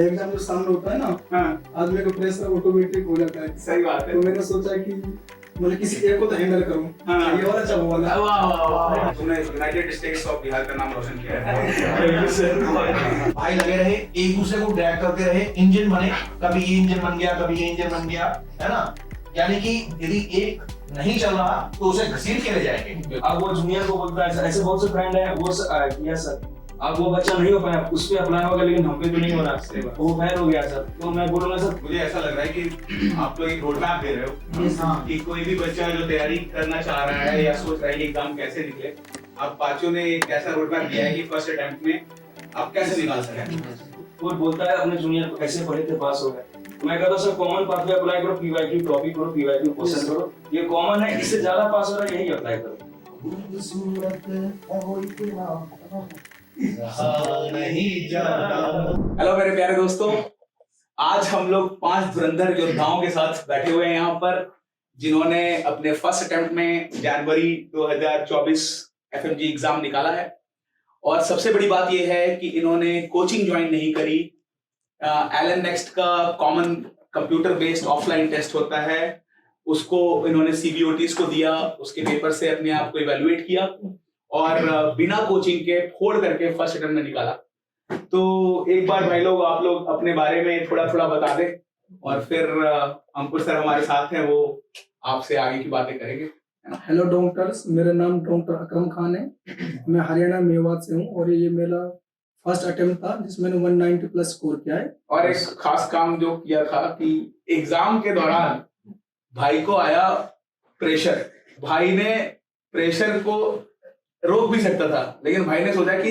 Exam जो सामने होता है ना, हाँ, आदमी का प्रेशर ऑटोमेटिक हो जाता है। सही बात है। तो मैंने सोचा कि मतलब किसी एक को तो हैंडल करूं। हाँ। ये वाला अच्छा वो वाला। वाह वाह वाह, तुमने यूनाइटेड स्टेट्स ऑफ बिहार का नाम रोशन किया है। भाई लगे रहे, एक दूसरे को ड्रैग करते रहे, इंजन बने, कभी ये इंजन बन गया, कभी ये इंजन बन गया, है ना। यानी कि यदि एक नहीं चल रहा तो उसे घसीट के ले जाएंगे। अब वो जूनियर को बोलता है, ऐसे बहुत से फ्रेंड है वो किया सर, अब वो बच्चा नहीं हो पाया, उस पे अप्लाई होगा लेकिन हम पे तो नहीं हो रहा, वो फेल हो गया सर। तो मैं बोलूंगा सर, मुझे ऐसा लग रहा है कि आप लोग एक रोड मैप दे रहे हो कि कोई भी बच्चा जो तैयारी करना चाह रहा है या सोच रहा है कि एग्जाम कैसे निकले, आप पांचों ने एक ऐसा रोड मैप दिया है कि फर्स्ट अटेम्प्ट में आप कैसे निकाल सकें। वो बोलता है अपने जूनियर को कैसे पढ़े थे पास हो गए। मैं कहता हूँ सर कॉमन पाथवे अप्लाई करो, पीवाईक्यू कॉपी करो, पीवाईक्यू क्वेश्चन करो, ये कॉमन है, इससे ज्यादा पास हो रहा है यही अप्लाई करो। हेलो मेरे प्यारे दोस्तों, आज हम लोग 5 धुरंधर योद्धाओं के साथ बैठे हुए हैं यहाँ पर, जिन्होंने अपने फर्स्ट अटेम्प्ट में जनवरी 2024 एफएमजी एग्जाम निकाला है। और सबसे बड़ी बात यह है कि इन्होंने कोचिंग ज्वाइन नहीं करी। एलन नेक्स्ट का common computer based offline test होता है, उसको इन्होंने सीबीओटीज को दिया, उसके पेपर से अपने आप को इवैल्यूएट किया और बिना कोचिंग के फोड़ करके फर्स्ट अटेम्प्ट में निकाला। तो एक बार भाई लोग आप लोग अपने बारे में थोड़ा थोड़ा बता दें और फिर अंकुर सर हमारे साथ हैं, वो आपसे आगे की बातें करेंगे। हेलो डॉक्टर्स, मेरा नाम डॉक्टर अकरम खान है। मैं हरियाणा मेवात से हूँ और ये मेरा फर्स्ट अटेम्प्ट था जिसमें 190 प्लस स्कोर किया है। और एक खास काम जो किया था कि एग्जाम के दौरान भाई को आया प्रेशर। भाई ने प्रेशर को रोक भी सकता था, लेकिन भाई ने सोचा कि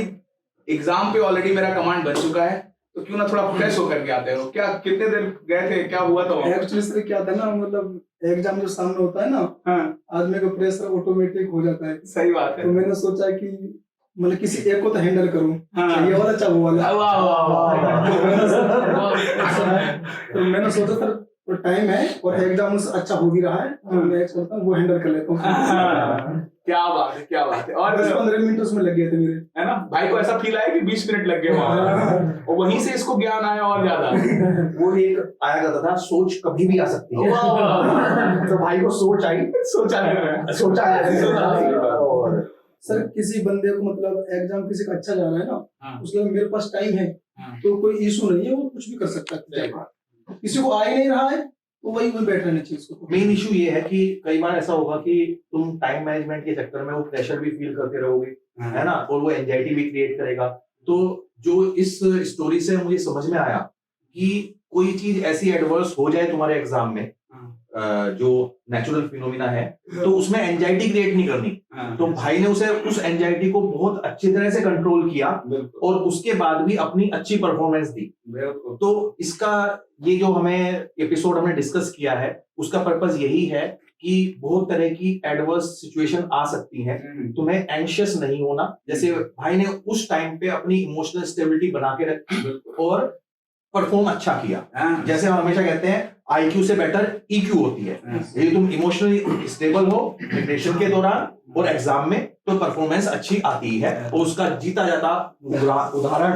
एग्जाम पे ऑलरेडी मेरा कमांड बन चुका है, तो क्यों ना थोड़ा फ्रेश होकर के आते हो। क्या कितने देर गए थे, क्या हुआ था? एक्चुअली सर क्या था ना, मतलब एग्जाम जो सामने होता है ना, हाँ, आदमी का प्रेशर ऑटोमेटिक हो जाता है। सही बात है। तो मैंने सोचा कि मतलब किसी एक को तो हैंडल करूं। हाँ। ये वाला अच्छा वो वाला। वाह वाह वाह। तो मैंने सोचा सर तो टाइम है और एग्जाम अच्छा हो भी रहा है, तो मैं एक सोचता हूँ वो हैंडल कर लेता हूँ। क्या बात है, क्या बात है। और 10-15 मिनट उसमें लग गए थे मेरे, है ना, भाई को ऐसा फील आया कि 20 मिनट लग गए वहां, और वहीं से इसको ज्ञान आया और ज्यादा। वो एक आया करता था, सोच कभी भी आ सकती है। तो भाई को सोच आई, सोचा और सर किसी बंदे को मतलब एग्जाम किसी का अच्छा जा रहा है ना, हाँ। उसके बाद मेरे पास टाइम है हाँ। तो कोई इशू नहीं है, वो कुछ भी कर सकता है। किसी को आ ही नहीं रहा है तो वही बैठ रहना चाहिए उसको। मेन इशू ये है कि कई बार ऐसा होगा कि तुम टाइम मैनेजमेंट के चक्कर में वो प्रेशर भी फील करते रहोगे, है ना, और वो एंजाइटी भी क्रिएट करेगा। तो जो इस स्टोरी से मुझे समझ में आया कि कोई चीज ऐसी एडवर्स हो जाए तुम्हारे एग्जाम में, जो नेचुरल फिनोमिना है, तो उसमें एंजाइटी क्रिएट नहीं करनी। तो भाई ने उस एंजाइटी को बहुत अच्छी तरह से कंट्रोल किया और उसके बाद भी अपनी अच्छी परफॉर्मेंस दी। तो इसका ये जो हमें एपिसोड हमने डिस्कस किया है, उसका पर्पस यही है कि बहुत तरह की एडवर्स सिचुएशन आ सकती है, तुम्हें एंशियस नहीं होना। जैसे भाई ने उस टाइम पे अपनी इमोशनल स्टेबिलिटी बना के रखी और परफॉर्म अच्छा किया। जैसे हम हमेशा कहते हैं आईक्यू से बेटर ईक्यू होती है। यदि तुम इमोशनली स्टेबल हो प्रिपरेशन के दौरान और एग्जाम में, तो परफॉर्मेंस अच्छी आती है। और उसका जीता जाता उदाहरण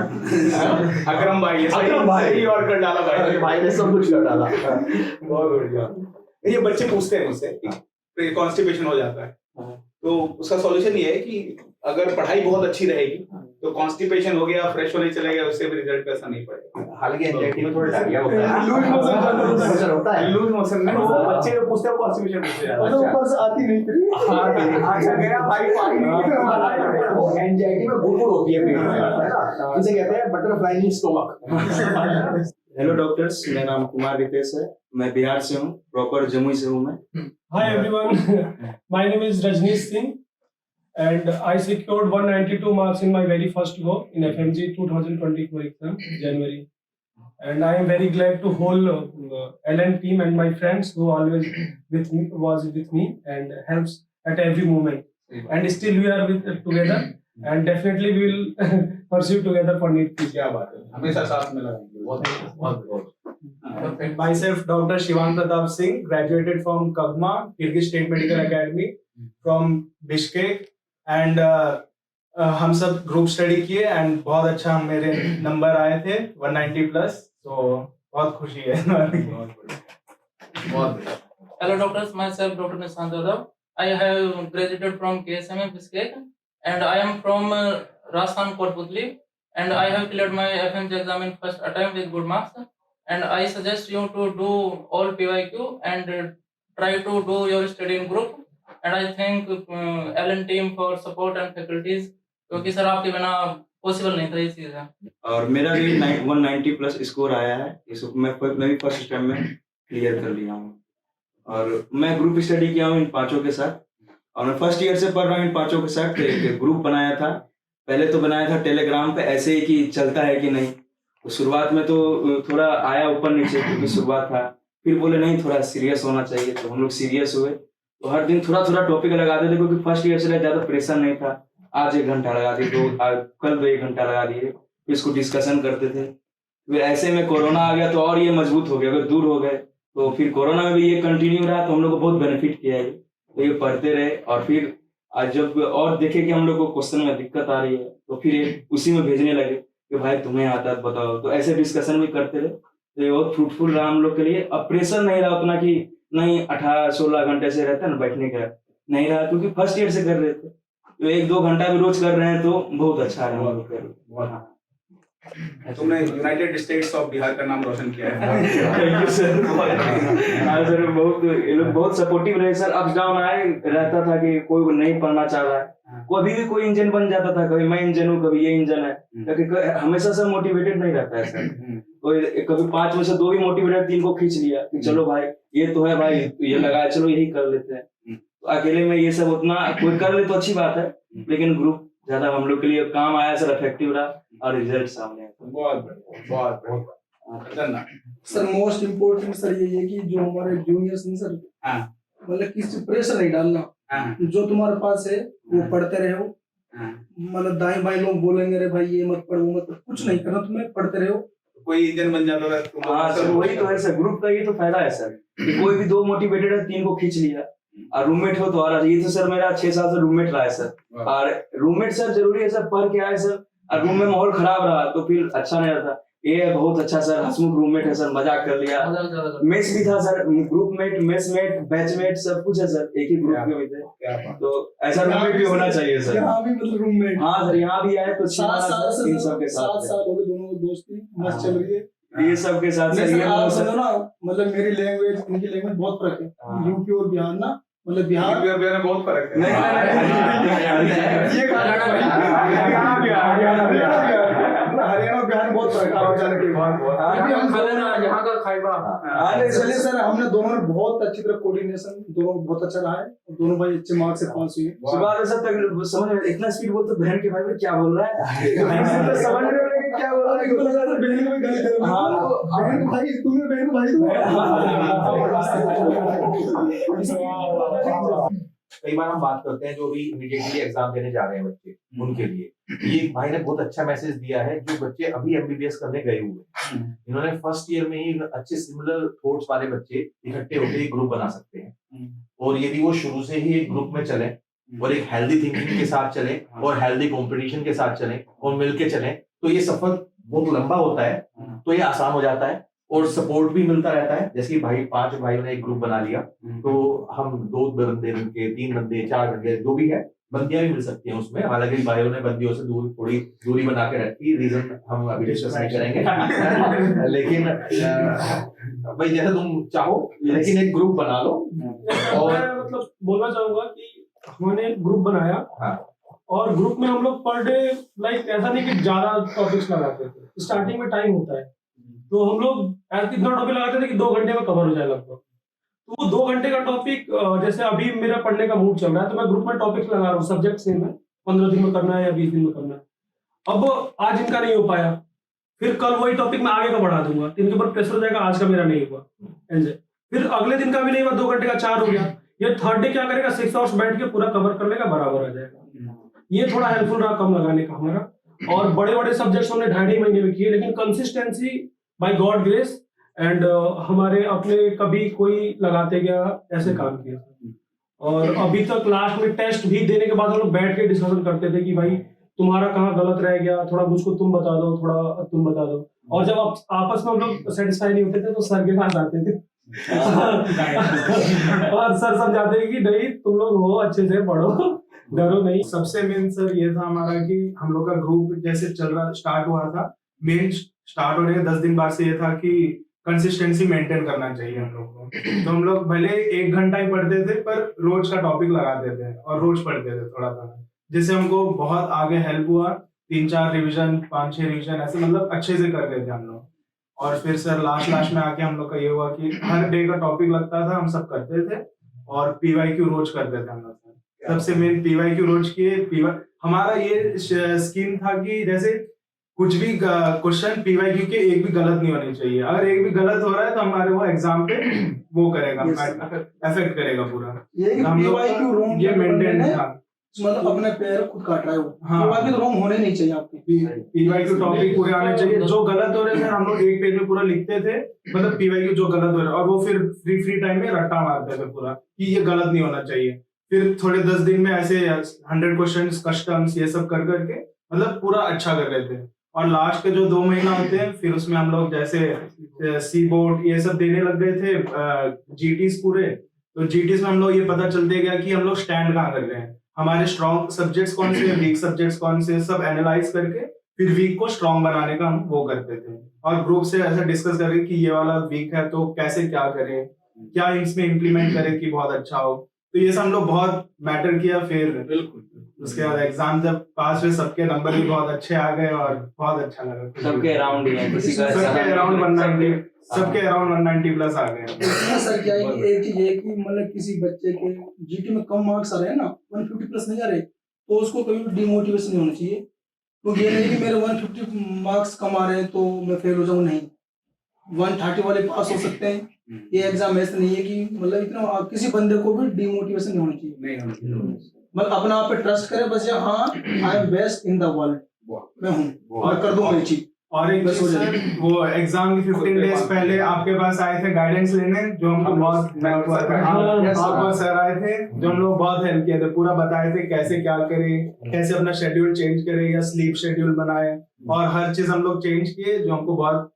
अकरम भाई है। अकरम भाई और कर डाला भाई। भाई ने सब कुछ कर डाला। बहुत बढ़िया। ये बच्चे पूछते हैं मुझसे कॉन्स्टिपेशन हो जाता है, तो उसका सॉल्यूशन ये है कि अगर पढ़ाई बहुत अच्छी रहेगी तो कॉन्स्टिपेशन हो गया, फ्रेश होने चले गया, उससे भी रिजल्ट का असर नहीं पड़ेगा। हालांकि एंजाइटी में थोड़ा डायरिया होता है, लूज मोशन होता है, लूज मोशन में वो बच्चे जो पूछते हैं कॉन्स्टिपेशन पूछते हैं। ऊपर से आती नहीं थी। अच्छा गया भाई, पानी वो एंजाइटी में गुड़गुड़ होती है पेट में, है ना, जिसे कहते हैं butterfly in stomach. Hello doctors, मेरा नाम कुमार रितेश है, मैं बिहार से हूँ, प्रॉपर जमुई से हूँ मैं। Hi everyone, my name is Rajneesh Singh and I secured 192 marks in my very first go in FMG 2024 exam, January. And I am very glad to whole LN team and my friends who always was with me and helps at every moment. And still we are together and definitely we will pursue together for NEET. क्या बात है, हमेशा साथ में लगेंगे। बहुत And myself, Dr. Shivan Pratap Singh, graduated from Kagma, Kyrgyz State Medical Academy from Bishkek, and हम सब ग्रुप स्टडी किए एंड बहुत अच्छा मेरे नंबर आए थे 190 प्लस, तो बहुत खुशी है। Hello doctors, myself Dr. Nishant Yadav. I have graduated from KSMA Bishkek and I am from Rajasthan Kotputli, and I have cleared my FMG exam in first attempt with good marks, and I suggest you to do all PYQ and try to do your study in group, and I thank LN team for support and faculties, क्योंकि sir आपके बिना possible नहीं था ये चीज़ है। और मेरा भी 190 प्लस स्कोर आया है, इसको मैं भी फर्स्ट अटेम्प्ट में क्लियर कर लिया हूँ। और मैं ग्रुप स्टडी किया हूँ इन पांचों के साथ, और मैं फर्स्ट ईयर से पढ़ रहा हूँ इन पांचों के साथ। एक ग्रुप बनाया था, पहले तो बनाया था टेलीग्राम पे ऐसे ही कि चलता है कि नहीं, तो शुरुआत में तो थोड़ा आया ऊपर नीचे क्योंकि शुरुआत था, फिर बोले नहीं थोड़ा सीरियस होना चाहिए, तो हम लोग सीरियस हुए। तो हर दिन थोड़ा थोड़ा टॉपिक लगाते थे क्योंकि फर्स्ट ईयर से ज़्यादा प्रेशर नहीं था। आज 1 घंटा लगा दिए, कल 1 घंटा लगा दिए, फिर इसको डिस्कशन करते थे। फिर ऐसे में कोरोना आ गया तो और ये मजबूत हो गया, अगर दूर हो गए तो फिर कोरोना में भी ये कंटिन्यू रहा, तो हम लोग को बहुत बेनिफिट किया है। तो ये पढ़ते रहे, और फिर आज जब और देखे कि हम लोग को क्वेश्चन में दिक्कत आ रही है तो फिर उसी में भेजने लगे कि भाई तुम्हें आता है बताओ, तो ऐसे डिस्कशन भी करते रहे। तो ये बहुत फ्रूटफुल रहा हम लोग के लिए। अब प्रेशर नहीं रहा उतना कि नहीं 18-16 घंटे से रहता है ना बैठने का, नहीं रहा, क्योंकि फर्स्ट ईयर से कर रहे थे। तो 1-2 घंटा भी रोज कर रहे हैं तो बहुत अच्छा है हम लोग के लिए। तुमने यूनाइटेड स्टेट्स ऑफ बिहार का नाम रोशन किया है। Thank you sir. हाँ सर, बहुत ये लोग बहुत सपोर्टिव रहे सर। अप डाउन आए रहता था कि कोई नहीं पढ़ना चाह रहा है, कभी भी कोई इंजन बन जाता था, कभी मैं इंजन हूँ कभी ये इंजन है, क्योंकि हमेशा सर मोटिवेटेड नहीं रहता है सर। कोई कभी 5 में से 2 भी मोटिवेटेड, 3 को खींच लिया कि चलो भाई ये तो है भाई, ये लगाया चलो यही कर लेते हैं। तो अकेले में ये सब उतना कोई कर ले तो अच्छी बात है, लेकिन ग्रुप ज्यादा हम लोग के लिए काम आया सर, इफेक्टिव रहा और रिजल्ट सामने आया। बहुत बढ़िया, बहुत बढ़िया। सर मोस्ट इम्पोर्टेंट सर ये है कि जो हमारे जूनियर्स हैं सर, हाँ। मतलब किसी प्रेशर नहीं डालना, हाँ। जो तुम्हारे पास है वो पढ़ते रहो। हाँ। मतलब दाएं बाएं लोग बोलेंगे रे भाई ये मत पढ़ वो मत पढ़, कुछ नहीं करना, तुम्हें पढ़ते रहो। कोई इंजन बन जाता था। हाँ सर, वही तो है सर, ग्रुप का ये तो फायदा है सर कि कोई भी 2 मोटिवेटेड है 3 को खींच लिया, और रूममेट हो तो आ रहा। ये तो सर मेरा 6 साल से रूममेट रहा है सर, और रूममेट सर जरूरी है सर, पढ़ के आए सर, और रूम में माहौल खराब रहा तो फिर अच्छा नहीं रहता। ये बहुत अच्छा सर, हंसमुख रूममेट है सर, मजाक कर लिया। मेस भी था sir, group mate, mess mate, batchmate सब कुछ है सर, एक ही ग्रुप के थे। तो ऐसा रूममेट भी होना चाहिए सर। यहाँ भी मतलब रूममेट। हाँ सर, यहाँ भी आए तो 7 साल से इन सब के साथ 7 साल हो गए, दोनों की दोस्ती मस्त चल रही है। ये सब के साथ सर, ये आप समझो ना, मतलब मेरी लैंग्वेज इनकी लैंग्वेज बहुत फर्क है। यूपी और बिहार ना, मतलब बिहार में बहुत फर्क है। हरियाणा बिहार में बहुत फर्क है। यहाँ का खाइबा। चलिए सर, हमने दोनों ने बहुत अच्छी तरह कोऑर्डिनेशन, दोनों बहुत अच्छा रहा है, दोनों भाई अच्छे मार्क्स से पास हुए। सुबह सब तक समझ में इतना स्पीड बोलते बहन के भाई क्या बोल रहा है, समझ में क्या बोल रहा है, इनको लगा था बहन को भी गाली दे रहा है। हाँ, बहन को भाई तूने, बहन को भाई कई बार हम बात करते हैं जो भी इमीडिएटली एग्जाम देने जा रहे हैं बच्चे, उनके लिए ये भाई ने बहुत अच्छा मैसेज दिया है। जो बच्चे अभी एमबीबीएस करने गए हुए हैं, इन्होंने फर्स्ट ईयर में ही अच्छे सिमिलर थॉट्स वाले बच्चे इकट्ठे होकर एक ग्रुप बना सकते हैं, और यदि वो शुरू से ही एक ग्रुप में चले और एक हेल्दी थिंकिंग के साथ चले और हेल्दी कंपटीशन के साथ चले और मिलके चले, तो ये सफर बहुत लंबा होता है, तो ये आसान हो जाता है और सपोर्ट भी मिलता रहता है। जैसे कि भाई 5 भाइयों ने एक ग्रुप बना लिया, तो हम 2 बंदे बन के 3 बंदे 4 बंदे जो भी है, बंदियां भी मिल सकती हैं उसमें। हालांकि भाइयों ने बंदियों से थोड़ी दूरी बना के रखी, रीजन हम अभी डिस्कस नहीं करेंगे। लेकिन भाई जैसे तुम चाहो, लेकिन एक ग्रुप बना लो। और मैं मतलब बोलना चाहूंगा कि हमने ग्रुप बनाया, हाँ। और ग्रुप में हम लोग पर डे लाइक ऐसा नहीं कि ज्यादा टॉपिक्स लगाते थे, स्टार्टिंग में टाइम होता है तो हम लोग ऐसा इतना टॉपिक लगाते थे कि 2 घंटे में कवर हो जाए लगभग। तो वो 2 घंटे का टॉपिक, जैसे अभी मेरा पढ़ने का मूड चल रहा है तो मैं ग्रुप में टॉपिक्स लगा रहा हूँ, सब्जेक्ट सेम है, 15 दिन में करना है या 20 दिन में करना है। अब आज इनका नहीं हो पाया, फिर कल वही टॉपिक मैं आगे का बढ़ा दूंगा, तो इनके ऊपर प्रेशर हो जाएगा, आज का मेरा नहीं हुआ, फिर अगले दिन का भी नहीं हुआ, 2 घंटे का 4 हो गया। ये थर्ड डे क्या करेगा, 6 आवर्स बैठ के पूरा कवर कर लेगा, बराबर आ जाएगा। ये थोड़ा हेल्पफुल रहा कम लगाने का हमारा। और बड़े बड़े सब्जेक्ट्स हमने 2.5 महीने में किए, लेकिन consistency by God grace and हमारे अपने कभी कोई लगाते गया ऐसे काम किया। और अभी तक लास्ट में टेस्ट भी देने के बाद हम लोग बैठ के डिस्कशन करते थे कि भाई तुम्हारा कहाँ गलत रह गया, थोड़ा मुझको तुम बता दो, थोड़ा तुम बता दो। और जब आप आपस में हम लोग सेटिस्फाई नहीं होते थे तो सर के पास आते थे और सर समझाते कि नहीं तुम लोग हो, अच्छे से पढ़ो, डरो नहीं। सबसे मेन सर ये था हमारा कि हम लोग का ग्रुप जैसे स्टार्ट हुआ था, मेन स्टार्ट होने के 10 दिन बाद से ये था कि कंसिस्टेंसी मेंटेन करना चाहिए हम लोग को। तो हम लोग भले 1 घंटा ही पढ़ते थे पर रोज का टॉपिक लगाते थे और रोज पढ़ते थे थोड़ा थोड़ा, जिससे हमको बहुत आगे हेल्प हुआ। 3-4 रिवीजन, 5-6 रिवीजन ऐसे मतलब अच्छे से कर रहे थे हम लोग। और फिर सर लास्ट में आके हम लोग का ये हुआ कि हर डे का टॉपिक लगता था, हम सब करते थे और पीवाईक्यू रोज करते थे हम लोग। सबसे मेन पीवाईक्यू रोज किए। हमारा ये स्कीम था कि जैसे कुछ भी क्वेश्चन पीवाईक्यू के एक भी गलत नहीं होनी चाहिए। अगर एक भी गलत हो रहा है तो हमारे वो एग्जाम पे वो करेगा, अफेक्ट करेगा पूरा। ये कि हम लोग PYQ wrong ये करने मेंटेन ने था। मतलब अपने पैर खुद काट रहा है वो। हाँ। PYQ तो wrong होने नहीं चाहिए आपके। पीवाईक्यू टॉपिक पूरे आने चाहिए। जो गलत हो रहे थे हम लोग एक पेज में पूरा लिखते थे, मतलब पीवाईक्यू जो गलत हो रहा है, और वो फिर फ्री टाइम में रट्टा मारते थे पूरा कि ये गलत नहीं होना चाहिए। फिर थोड़े 10 दिन में ऐसे 100 क्वेश्चंस, कस्टम्स, ये सब कर करके मतलब पूरा अच्छा कर रहे थे। और लास्ट के जो 2 महीना होते हैं फिर उसमें हम लोग जैसे सी बोर्ड ये सब देने लग गए थे, जीटीस पूरे। तो जीटीस में हम लोग ये पता चलते गया कि हम लोग स्टैंड कहाँ कर रहे हैं, हमारे स्ट्रॉन्ग सब्जेक्ट्स कौन से, वीक सब्जेक्ट्स कौन से, सब एनालाइज करके फिर वीक को स्ट्रॉन्ग बनाने का हम वो करते थे। और ग्रुप से ऐसा डिस्कस करके कि ये वाला वीक है तो कैसे क्या करें, क्या इसमें इम्प्लीमेंट करें कि बहुत अच्छा हो। तो ये सब हम लोग बहुत मैटर किया। फिर बिल्कुल उसके बाद एग्जाम जब पास हुए सबके नंबर भी बहुत अच्छे आ गए और बहुत अच्छा लगा। सबके अराउंड ही है, किसी का सबके अराउंड 190 प्लस आ गए। इसमें सर क्या है कि एक चीज है कि मतलब किसी बच्चे के जीटी में कम मार्क्स आ रहे हैं ना, 150 प्लस नहीं आ रहे, तो उसको कभी भी डिमोटिवेशन नहीं होना चाहिए। तो ये नहीं कि मेरे 150 मार्क्स कम आ रहे हैं तो मैं फेल हो जाऊं, नहीं, 130 वाले पास हो सकते हैं। ये एग्जाम ऐसा नहीं है कि मतलब इतना किसी बंदे को भी डिमोटिवेशन नहीं होना चाहिए। मतलब अपना आप पे ट्रस्ट करे बस, हाँ I am best in the world, मैं हूँ और कर दूंगा ये चीज। और एक चीज सर, वो एग्जाम के 15 डेज पहले आपके पास आए थे गाइडेंस लेने, जो हमको बहुत आप सर आए थे जो हम लोग बहुत हेल्प किए थे, पूरा बताए थे कैसे क्या करें, कैसे अपना शेड्यूल चेंज करें या स्लीप शेड्यूल बनाए, और हर चीज हम लोग चेंज किए जो हमको बहुत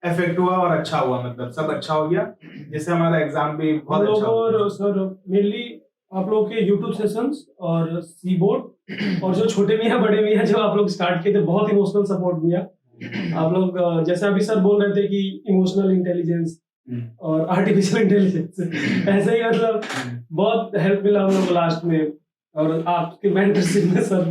इफेक्ट हुआ और अच्छा हुआ। मतलब सब अच्छा हो गया, जिससे हमारा एग्जाम भी बहुत अच्छा हुआ। और सर मेनली आप लोग के यूट्यूब सेशंस और सी बोर्ड और जो छोटे मियाँ बड़े मियाँ जो आप लोग स्टार्ट किए थे, बहुत इमोशनल सपोर्ट दिया आप लोग। जैसे अभी सर बोल रहे थे कि इमोशनल इंटेलिजेंस और आर्टिफिशियल इंटेलिजेंस, ऐसे ही मतलब बहुत हेल्प मिला हम लोग को लास्ट में, और आपके मेंटरशिप में सर।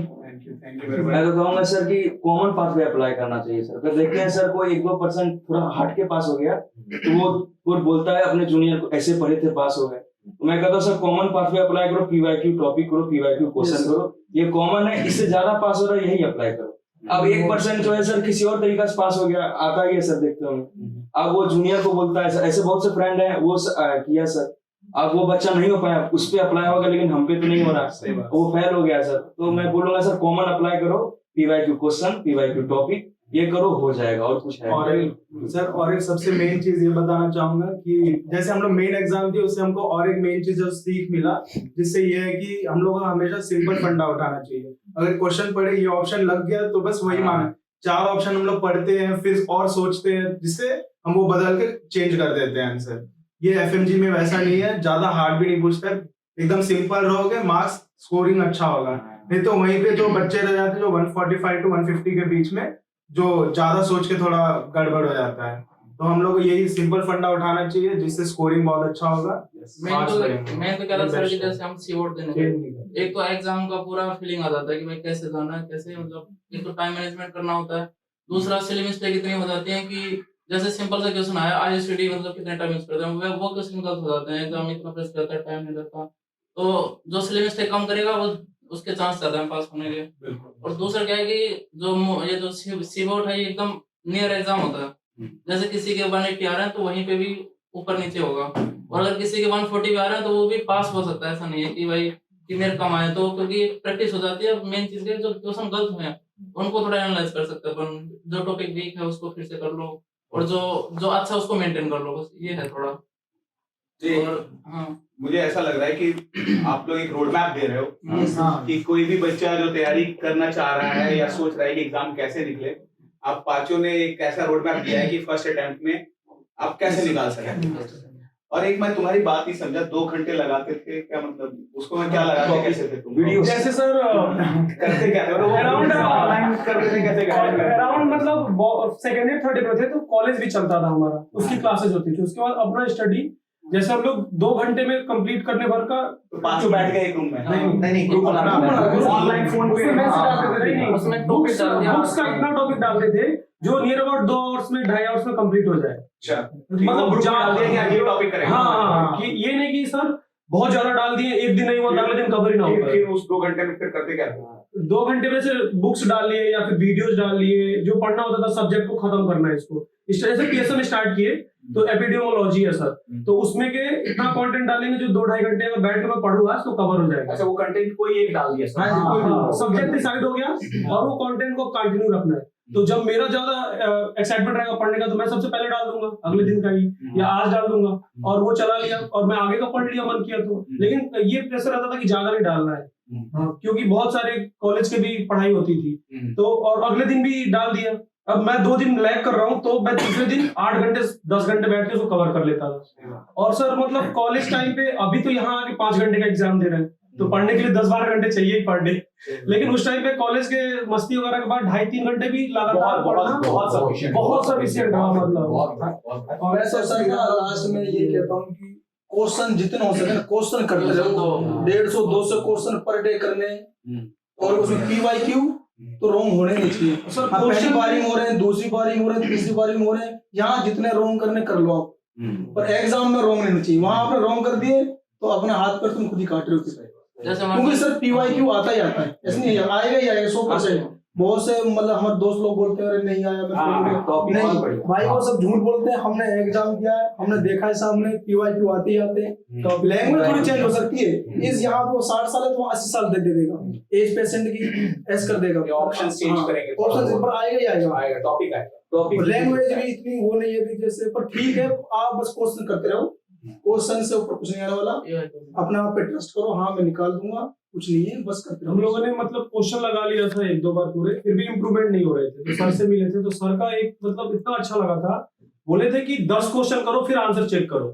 मैं तो कहूंगा सर कि कॉमन पाथवे अप्लाई करना चाहिए सर। अगर देखते हैं सर कोई 1-2% थोड़ा हट के पास हो गया तो वो बोलता है अपने जूनियर को ऐसे पढ़े थे पास हो गए। तो मैं कहता हूँ सर कॉमन पाथवे अप्लाई करो, पीवाईक्यू टॉपिक करो, पीवाईक्यू क्वेश्चन करो, ये कॉमन है, इससे ज्यादा पास हो रहा है यही अप्लाई करो। अब 1% जो है सर किसी और तरीका से पास हो गया, आता ही है सर, देखते होंगे। अब वो जूनियर को बोलता है सर, ऐसे बहुत से फ्रेंड हैं वो किया सर, अब वो बच्चा नहीं हो पाया, उस पे अप्लाई होगा लेकिन हम पे तो नहीं हो रहा, वो फेल हो गया सर। तो मैं बोलूंगा सर कॉमन अप्लाई करो, पीवाईक्यू क्वेश्चन, पीवाईक्यू टॉपिक, ये करो, हो जाएगा, और कुछ है। और एक सबसे मेन चीज ये बताना चाहूंगा कि जैसे हम लोग मेन एग्जाम दिए उससे हमको और एक मेन चीज सीख मिला, जिससे ये है कि हम लोग को हमेशा सिंपल फंडा उठाना चाहिए। अगर क्वेश्चन पढ़े ये ऑप्शन लग गया तो बस वही माना, 4 ऑप्शन हम लोग पढ़ते हैं फिर और सोचते हैं, जिससे हम वो बदल के चेंज कर देते हैं आंसर। ये एफएमजी में वैसा नहीं है, ज्यादा हार्ड भी नहीं पूछता है, एकदम सिंपल रहोगे मार्क्स स्कोरिंग अच्छा होगा। नहीं तो वहीं पे जो बच्चे रह जाते हैं जो 145 to 150 के बीच में, जो ज्यादा सोच के थोड़ा गड़बड़ हो जाता है। तो हम लोग को यही सिंपल फंडा उठाना चाहिए जिससे स्कोरिंग बहुत अच्छा होगा। मैं तो कह रहा सर कि जैसे हम सीवोर्ड देने, एक तो एग्जाम का पूरा फीलिंग आ जाता है कि भाई कैसे जाना है, कैसे मतलब एक तो टाइम मैनेजमेंट करना होता है, दूसरा सिली मिस्टेक इतनी हो जाती है कि जैसे सिंपल सा क्वेश्चन आया आईएसटी मतलब कितने टाइम यूज करते हैं, वो क्वेश्चन गलत हो जाते हैं, एग्जाम इतना प्रेस करता है, टाइम नहीं रहता। तो जो सिली मिस्टेक कम करेगा वो उसके चांस ज्यादा है पास होने के। और दूसरा क्या है कि ये जो सीबोर्ड है ये एकदम नियर एग्जाम होता है, जैसे किसी के 180 आ रहे हैं तो वहीं पे भी ऊपर नीचे होगा, और अगर किसी के 140 भी आ रहे हैं तो वो भी पास हो सकता है। ऐसा नहीं है कि भाई कि मेरे कम आए, तो क्योंकि प्रैक्टिस हो जाती है। मेन चीज है जो क्वेश्चन गलत हुए हैं उनको थोड़ा एनालाइज कर सकते हैं अपन, जो टॉपिक वीक है उसको फिर से कर लो, और जो अच्छा उसको मेंटेन कर लो, बस ये है थोड़ा। जी। और हाँ मुझे ऐसा लग रहा है कि आप लोग एक रोड मैप दे रहे हो हाँ कि कोई भी बच्चा जो तैयारी करना चाह रहा है या सोच रहा है कि एग्जाम कैसे निकले, आप पांचों ने एक ऐसा रोड मैप दिया है कि फर्स्ट अटेम्प्ट में आप कैसे निकाल सकते। और एक मैं तुम्हारी बात नहीं समझा, 2 घंटे लगाते थे, क्या मतलब उसको मैं क्या लगाते कैसे थे तुम? वीडियो जैसे सर करते क्या थे? Around- ऑनलाइन करते थे कैसे? अराउंड मतलब सेकेंड ईयर थर्ड ईयर में थे तो कॉलेज भी चलता था हमारा, उसकी क्लासेस होती थी, उसके बाद अपना स्टडी जैसे हम लोग 2 घंटे में कंप्लीट करने भर का तो पांचों बैठ गए एक रूम में? नहीं ग्रुप बना ऑनलाइन फोन पे? उसमें मैसेज डालते थे, नहीं उसमें नहीं topic डाल दिया। बुक्स का इतना टॉपिक डालते थे जो नियर अबाउट 2 आवर्स में 2.5 आवर्स में कंप्लीट हो जाए। अच्छा, मतलब ग्रुप डाल दिया कि अगले टॉपिक करेंगे। हाँ, ये नहीं कि सर बहुत ज्यादा डाल दिए, एक दिन नहीं हुआ अगले दिन कवर ही ना होता। फिर उस 2 घंटे में फिर करते क्या थे? 2 घंटे में से बुक्स डाल लिए या फिर वीडियोस डाल लिए, जो पढ़ना होता था सब्जेक्ट को खत्म करना है इसको। इस तरह से पीएसएम स्टार्ट किए तो एपिडेमियोलॉजी है सर, तो उसमें के इतना कंटेंट डालेंगे जो 2-2.5 घंटे अगर बैठ के मैं पढ़ूंगा तो कवर हो जाएगा। अच्छा, वो कंटेंट कोई एक डाल दिया सर? सब्जेक्ट डिसाइड हो गया और वो कंटेंट को कंटिन्यू रखना है। तो जब मेरा ज्यादा एक्साइटमेंट रहेगा पढ़ने का तो मैं सबसे पहले डाल दूंगा अगले दिन का ही, या आज डाल दूंगा, और वो चला लिया और मैं आगे का पढ़ लिया मन किया तो। लेकिन ये प्रेशर रहता था कि ज्यादा नहीं डालना है, हाँ, क्योंकि बहुत सारे कॉलेज के भी पढ़ाई होती थी तो, और अगले दिन भी डाल दिया। अब मैं 2 दिन लैग कर रहा हूँ तो मैं दूसरे दिन 8 घंटे 10 घंटे बैठ के उसको कवर कर लेता था। और सर मतलब कॉलेज टाइम पे अभी तो यहाँ आके 5 घंटे का एग्जाम दे रहे हैं तो पढ़ने के लिए 10-12 घंटे चाहिए पर डे, लेकिन उस टाइम पे कॉलेज के मस्ती वगैरह के बाद 2.5-3 घंटे भी लगातार पढ़ना बहुत सफिशिएंट था। मतलब और ऐसा सर ना लास्ट में ये कहता हूँ कि क्वेश्चन जितने हो सके ना क्वेश्चन करते रहो, 150-200 क्वेश्चन पर डे करने, और उसमें पीवाईक्यू तो रोंग होने नहीं चाहिए सर। पहली बारी में हो रहे हैं, दूसरी बारी में हो रहे हैं, तीसरी बारी में हो रहे हैं, यहाँ जितने रोंग करने कर लो आप, पर एग्जाम में रोंग नहीं चाहिए। वहां आपने रोंग कर दिए तो अपने हाथ पर तुम खुद ही काट रहे हो, क्योंकि सर पीवाईक्यू आता ही आता है, ऐसे नहीं आएगा ही आएगा 100%। बहुत से मतलब हमारे दोस्त लोग बोलते हैं अरे नहीं आया मैं नहीं भाई, वो सब झूठ बोलते हैं। हमने एग्जाम किया है, हमने देखा है सामने पीवाईक्यू आते ही आते हैं। तो लैंग्वेज थोड़ी चेंज हो सकती है, इस यहाँ पे 60 साल है तो 80 साल दे देगा, एज पेशेंट की एस कर देगा, ऑप्शन चेंज करेंगे, ऑप्शन पर आएगा ही आएगा, टॉपिक आएगा। लैंग्वेज भी इतनी वो नहीं है कि जैसे, पर ठीक है आप बस क्वेश्चन करते रहो, क्वेश्चन से ऊपर कुछ नहीं आने वाला, अपना आप पे ट्रस्ट करो, हाँ मैं निकाल दूंगा, कुछ नहीं है, बस करते रहो। हम लोगों ने मतलब क्वेश्चन लगा लिया था 1-2 बार पूरे, फिर भी इम्प्रूवमेंट नहीं हो रहे थे, तो सर से मिले थे तो सर का एक मतलब इतना अच्छा लगा था, बोले थे कि 10 क्वेश्चन करो फिर आंसर चेक करो।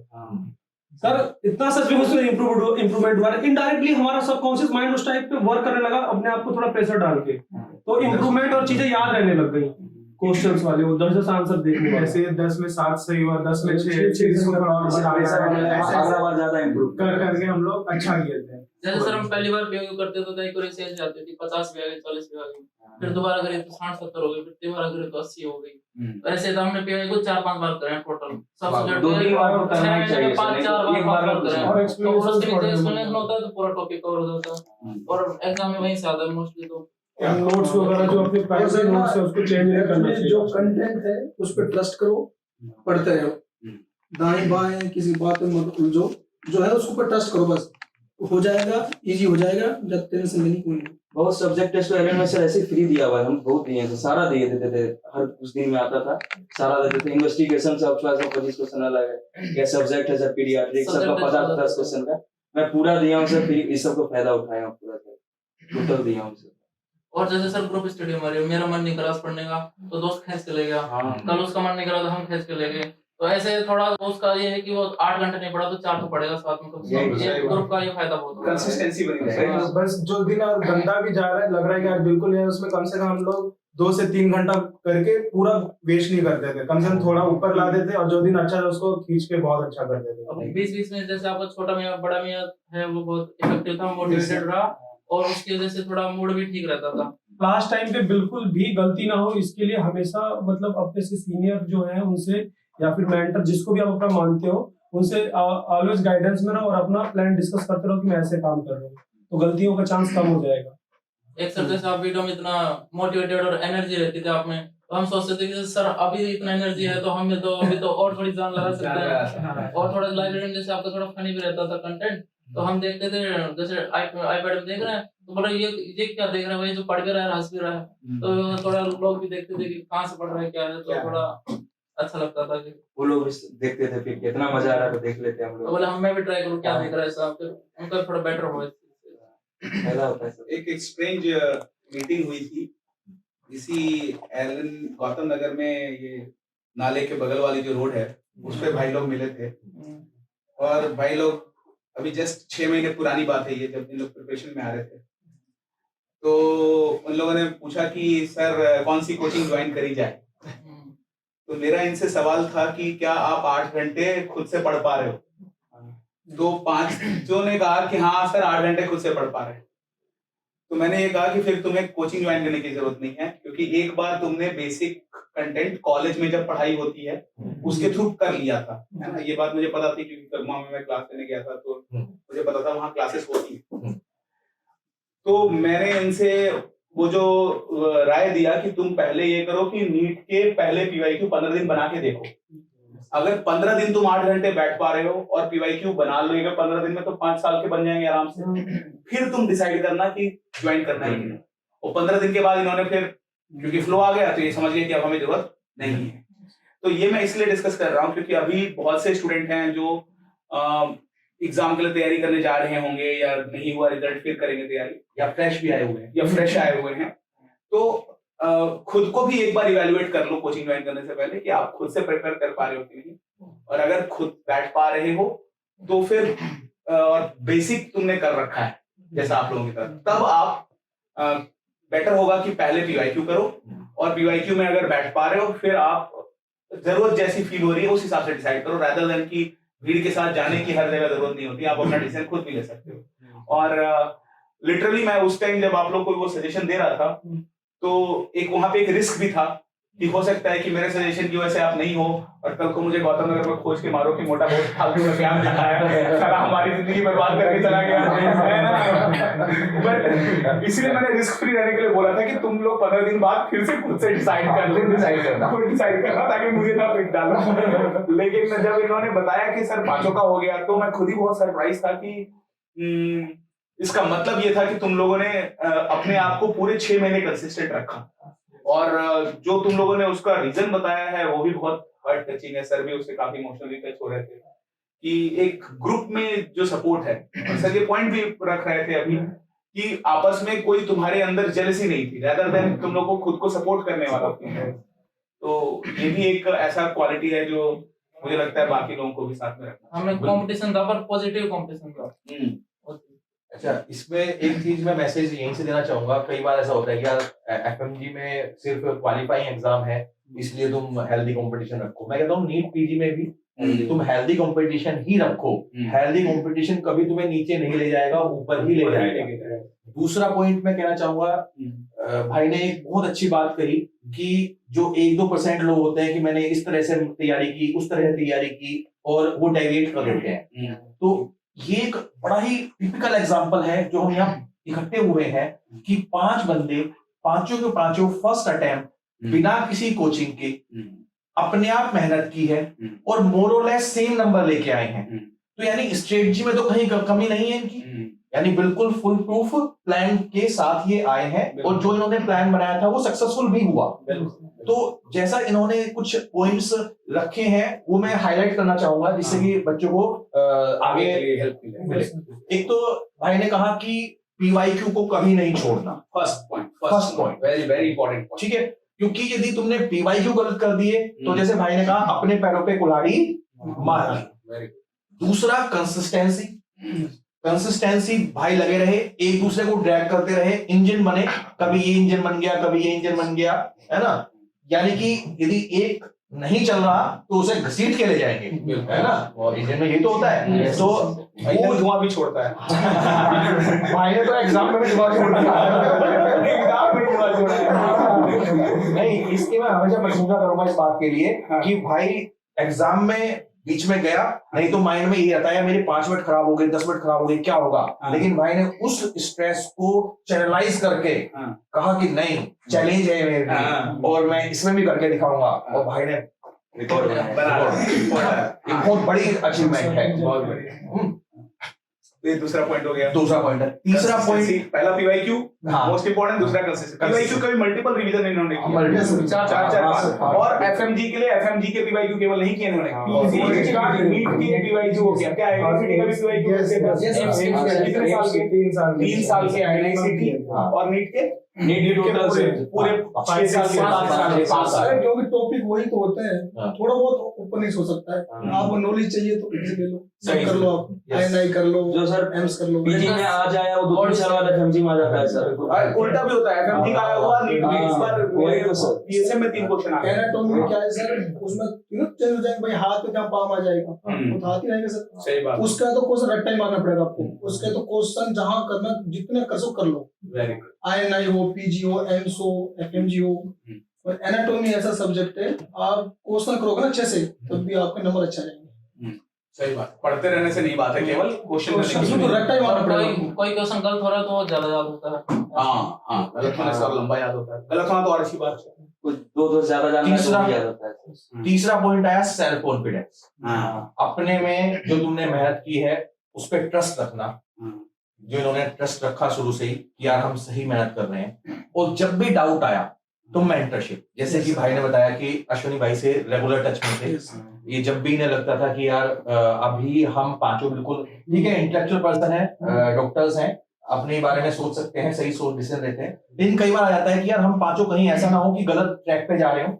सर इतना सच में उसमें इम्प्रूवमेंट हुआ, इनडायरेक्टली हमारा सबकॉन्शियस माइंड उस टाइप पे वर्क करने लगा, अपने आप को थोड़ा प्रेशर डाल के, तो इम्प्रूवमेंट और चीजें याद रहने लग गई क्वेश्चंस वाले, वो 10 आंसर देखने वाले। ऐसे 10 में 7 सही हुआ, 10 में 6 इसको थोड़ा और अगला बार ज्यादा इम्प्रूव कर करके हम लोग अच्छा किए थे। जैसे सर हम पहली बार पीओ करते तो एक्यूरेसी ऐसे जाती थी 50 भी आ गई, 40 भी आ गई, फिर दोबारा करें तो 60-70 हो गई, फिर दोबारा करें तो 80 हो गई। तो ऐसे तो हमने पीओ को 4-5 बार करे टोटल, सब सब्जेक्ट 2-3 बार तो करना ही चाहिए, 5-4 एक बार बार में करे, और तो एक्सप्लेनेशन उसके नीचे एक्सप्लेनेशन होता है तो पूरा टॉपिक कवर हो जाता है, और एग्जाम में वहीं से आता है मोस्टली। तो नोट्स वगैरह जो अपने प्राइवेट नोट्स है उसको चेंज नहीं करना चाहिए, जो कंटेंट है उस पर ट्रस्ट करो, पढ़ते रहो, दाएं बाएं किसी बात में मत उलझो, जो है उसको पर ट्रस्ट करो, बस हो जाएगा, इजी हो जाएगा, जब टेंशन लेनी कोई नहीं। बहुत सब्जेक्ट टेस्ट एलएन में सर ऐसे फ्री दिया हुआ है, हम बहुत दिए थे, सारा दिए देते थे, हर कुछ दिन में आता था, सारा देते थे। इन्वेस्टिगेशन से 25 क्वेश्चन अलग है, या सब्जेक्ट है सर पीडियाट्रिक, सबका 50-50 क्वेश्चन का मैं पूरा दिया हूँ सर, फिर इस सबको फायदा उठाया हूँ पूरा सर, टोटल दिया हूँ सर। और जैसे सर ग्रुप स्टडी हमारे, मेरा मन नहीं करा पढ़ने का तो दोस्त खींच के ले गया, कल उसका मन नहीं करा तो हम खींच के ले गए, तो ऐसे थोड़ा दोस्त का ये है कि वो 8 घंटे नहीं पढ़ा तो 4 तो पढ़ेगा साथ में, तो ये ग्रुप का ये फायदा बहुत है, कंसिस्टेंसी बनी रहेगी। बस जो दिन और गंदा भी जा रहा है, लग रहा है कि यार बिल्कुल यार, उसमें कम से कम हम लोग 2 से 3 घंटा करके पूरा वेस्ट नहीं करते थे, कम से कम थोड़ा ऊपर ला देते, और जो दिन अच्छा था उसको खींच के बहुत अच्छा कर देते। अब 20-20 में जैसे आपका छोटा मियां बड़ा मियां है वो बहुत इफेक्टिव था, मोटिवेटेड रहा, और उसकी वजह से थोड़ा मूड भी ठीक रहता था। क्लास टाइम पे बिल्कुल भी गलती ना हो, इसके लिए हमेशा मतलब अपने से सीनियर जो है उनसे, या फिर मेंटर जिसको भी आप अपना मानते हो, उनसे ऑलवेज गाइडेंस में रहो और अपना प्लान डिस्कस करते रहो कि मैं ऐसे काम कर रहा हूँ, तो गलतियों का चांस कम हो जाएगा। एक सर जैसे आप वीडियो में इतना मोटिवेटेड और एनर्जी रहती थी आप में, तो हम सोचते थे कि सर अभी इतना एनर्जी है तो हमें तो अभी तो और थोड़ी जान लगा सकते हैं, और थोड़ा लाइब्रेरी में जैसे आपका थोड़ा फनी भी रहता था कंटेंट, तो हम देखते थे जैसे आईपैड में देख रहे हैं तो बोला ये क्या देख रहे हैं भाई, जो पढ़ भी रहा है हंस भी रहा है, तो थोड़ा लोग भी देखते थे कि कहाँ से पढ़ रहे हैं क्या है, तो थोड़ा अच्छा लगता था कि वो लोग भी देखते थे, फिर कितना मजा आ रहा था, देख लेते हम तो लोग। बोले हम मैं भी ट्राई करूँ क्या दिख रहा है साहब, फिर उनका थोड़ा बेटर हुआ। पहला होता है सब। एक स्ट्रेंज मीटिंग हुई थी इसी एलन गौतम नगर में, ये नाले के बगल वाली जो रोड है उस पे भाई लोग मिले थे। और भाई लोग अभी जस्ट 6 महीने पुरानी बात है ये, जब इन लोग प्रिपरेशन में आ रहे थे तो उन लोगों ने पूछा कि सर कौन सी कोचिंग ज्वाइन करी जाए। तो मेरा इनसे सवाल था कि क्या आप 8 घंटे खुद से पढ़ पा रहे हो? तो 5 ने कहा कि हाँ सर 8 घंटे खुद से पढ़ पा रहे हैं। तो मैंने ये कहा कि फिर तुम्हें कोचिंग ज्वाइन करने की जरूरत नहीं है, क्योंकि एक बार तुमने बेसिक कंटेंट कॉलेज में जब पढ़ाई होती है उसके थ्रू कर लिया था, है ना। ये बात मुझे पता थी क्योंकि कर्मा में मैं क्लास लेने गया था तो मुझे पता था वहाँ क्लासेस होती है। तो मैंने इनसे वो जो राय दिया कि तुम पहले ये करो कि नीट के पहले पीवाईक्यू 15 दिन बना के देखो। अगर 15 दिन तुम 8 घंटे बैठ पा रहे हो और पीवाईक्यू बना लोगे 15 दिन में, तो 5 साल के बन जाएंगे आराम से। फिर तुम डिसाइड करना कि ज्वाइन करना है कि नहीं। और 15 दिन के बाद इन्होंने फिर, क्योंकि फ्लो आ गया, तो ये समझ गए कि अब हमें जरूरत नहीं है। तो ये मैं इसलिए डिस्कस कर रहा हूँ क्योंकि अभी बहुत से स्टूडेंट हैं जो एग्जाम के लिए तैयारी करने जा रहे होंगे, या नहीं हुआ रिजल्ट फिर करेंगे तैयारी, या फ्रेश भी आए हुए हैं, या फ्रेश आए हुए हैं। तो खुद को भी एक बार इवैल्यूएट कर लो कोचिंग ज्वाइन करने से पहले कि आप खुद से प्रिपेयर कर पा रहे हो कि नहीं। और अगर खुद बैठ पा रहे हो तो फिर और बेसिक तुमने कर रखा है जैसा आप लोगों की तरह, तब आप बेटर होगा कि पहले पीवाईक्यू करो, और पीवाईक्यू में अगर बैठ पा रहे हो फिर आप जरूरत जैसी फील हो रही है उस हिसाब से डिसाइड करो, रादर देन कि भीड़ के साथ जाने की हर जगह जरूरत नहीं होती, आप अपना डिसीजन खुद भी ले सकते हो। और लिटरली मैं उस टाइम जब आप लोग को वो सजेशन दे रहा था तो एक वहां पे एक रिस्क भी था कि हो सकता है कि मेरे सजेशन की वजह से आप नहीं हो और कल को मुझे गौतम नगर में खोज के मारो कि मोटा बहुत फालतू का प्यार दिखाया, सारा हमारी जिंदगी बर्बाद करके चला गया, है ना। बट इसलिए मैंने रिस्क फ्री रहने के लिए बोला था कि तुम लोग 15 दिन बाद फिर से खुद से डिसाइड करना ताकि मुझे ना पिट डालो। लेकिन जब इन्होंने बताया कि सर 5 का हो गया तो मैं खुद ही बहुत सरप्राइज था कि इसका मतलब ये था कि तुम लोगों ने अपने आप को पूरे 6 महीने कंसिस्टेंट रखा, और जो तुम लोगों ने उसका रीजन बताया है वो भी बहुत हार्ट टचिंग है। सर भी उससे काफी इमोशनली टच हो रहे थे कि एक ग्रुप में जो सपोर्ट है, और सर ये पॉइंट भी रख रहे थे अभी कि आपस में कोई तुम्हारे अंदर जेलसी नहीं थी, rather than तुम लोग को खुद को सपोर्ट करने वाला था। तो ये भी एक ऐसा क्वालिटी है जो मुझे लगता है बाकी लोगों को भी साथ में रखना। हमें कंपटीशन था पर पॉजिटिव कंपटीशन था। अच्छा, इसमें एक चीज मैं मैसेज यहीं से देना चाहूंगा। कई बार ऐसा होता है कि यार एफएमजी में सिर्फ क्वालिफाइंग एग्जाम है इसलिए तुम हेल्दी कंपटीशन रखो। मैं कहता हूँ नीट पीजी में भी तुम हेल्दी कंपटीशन ही रखो। हेल्दी कंपटीशन कभी तुम्हें नीचे नहीं ले जाएगा, ऊपर ही ले जाएगा। दूसरा पॉइंट मैं कहना चाहूंगा, भाई ने एक बहुत अच्छी बात कही कि जो 1-2% लोग होते हैं कि मैंने इस तरह से तैयारी की, उस तरह से तैयारी की, और वो डेविएट कर देते हैं। तो ये एक बड़ा ही टिपिकल एग्जांपल है जो हम यहाँ इकट्ठे हुए हैं कि 5 बंदे, पांचों के पांचों फर्स्ट अटेम्प्ट बिना किसी कोचिंग के अपने आप मेहनत की है और मोर और लेस सेम नंबर लेके आए हैं। तो यानी स्ट्रेटजी में तो कहीं कमी नहीं है इनकी, यानी बिल्कुल फुल प्रूफ प्लान के साथ ये आए हैं, और जो इन्होंने प्लान बनाया था वो सक्सेसफुल भी हुआ। तो जैसा इन्होंने कुछ पॉइंट्स रखे हैं वो मैं हाईलाइट करना चाहूंगा जिससे कि बच्चों को आगे हेल्प मिले। एक तो भाई ने कहा कि पीवाईक्यू को कभी नहीं छोड़ना, first point very very important, ठीक है। क्योंकि यदि तुमने पीवाईक्यू गलत कर दिए तो जैसे भाई ने कहा अपने पैरों पे कुल्हाड़ी मार ली। दूसरा कंसिस्टेंसी भाई लगे रहे, एक दूसरे को ड्रैग करते रहे, इंजन बने, कभी ये इंजन बन गया, कभी ये इंजन बन गया, है ना। यानी कि यदि एक नहीं चल रहा तो उसे घसीट के ले जाएंगे, है ना। और इंजन में ये तो होता है, तो वो धुआं भी छोड़ता है। भाई ने तो एग्जाम में धुआं छोड़ नहीं, इसकी मैं हमेशा प्रशंसा करूंगा इस बात के लिए कि भाई एग्जाम में बीच में गया, नहीं तो माइंड में ये आता है मेरे 5 मिनट खराब हो गए, 10 मिनट खराब हो गए, क्या होगा। लेकिन भाई ने उस स्ट्रेस को चैनलाइज करके कहा कि नहीं, चैलेंज है मेरे लिए और मैं इसमें भी करके दिखाऊंगा, और भाई ने रिकॉर्ड बनाया। बहुत बड़ी अचीवमेंट है। तो ये दूसरा पॉइंट हो गया। दूसरा पॉइंट है। तीसरा पॉइंट, पहला पीवाईक्यू हाँ, मोस्ट इंपोर्टेंट, दूसरा कंसिस्टेंसी। पीवाईक्यू का भी मल्टीपल रिवीजन इन्होंने किया, चार पांच। और एफएमजी के लिए एफएमजी के पीवाईक्यू केवल नहीं किए इन्होंने, नीट के पीवाईक्यू हो गया, क्या आईआईसीटी का भी पीवाईक्यू कितने साल के? 3 साल के आईआईसीटी, और नीट के पूरे 6 साल के, 5 साल। जो भी टॉपिक वही तो होते हैं, हाँ। थोड़ा बहुत ओपनिंग्स हो सकता है। आपको नॉलेज चाहिए तो कहीं से ले लो, सही कर लो, आप आईएनआई कर लो, जो सर एम्स कर लो। पीजी में आ जाए वो 2-3 साल बाद एफएमजी में आ जाता है सर। और उल्टा भी होता है, एफएमजी का आया हुआ नीट में, इस बार वही तो सर। पीएसएम में 3 क्वेश्चन आ गए। एनाटॉमी में क्या है सर, उसमें चेंज हो जाएगा, भाई हाथ पे जहाँ पाम आ जाएगा हम्म। वो तो हाथ ही रहेगा सर। सही बात, उसका तो क्वेश्चन रट्टा ही मारना पड़ेगा आपको, उसके तो क्वेश्चन जहाँ करना जितने कर सो कर लो, वेरी गुड। आईएनआई हो, पीजी हो, एम्स हो, एफएमजी हो। और एनाटॉमी ऐसा सब्जेक्ट है, आप क्वेश्चन करोगे ना अच्छे से तब भी आपके नंबर अच्छा जाएंगे। सही बात, पढ़ते रहने से नहीं बात है, केवल क्वेश्चन क्वेश्चन तो रट्टा ही मारना और पड़ेगा। कोई क्वेश्चन गलत हो रहा है तो वो ज्यादा याद होता है। हाँ, गलत होने से और लंबा याद होता है, गलत होना तो और अच्छी बात है। कुछ 2 ज्यादा जानना है तो तीसरा- नहीं याद होता है। तीसरा पॉइंट आया सेल्फ कॉन्फिडेंस। हाँ, अपने में जो तुमने मेहनत की है उस पर ट्रस्ट रखना, जो इन्होंने ट्रस्ट रखा शुरू से ही कि यार हम सही मेहनत कर रहे हैं। और जब भी डाउट आया तो मेंटरशिप, जैसे कि भाई ने बताया कि अश्विनी भाई से रेगुलर टच में थे। ये जब भी इन्हें लगता था कि यार अभी हम पांचों बिल्कुल ठीक है, इंटेलेक्चुअल पर्सन है, डॉक्टर्स हैं, अपने बारे में सोच सकते हैं, सही सोच डिसीजन लेते हैं, लेकिन कई बार आ जाता है कि यार हम पांचों कहीं ऐसा ना हो कि गलत ट्रैक पे जा रहे हो।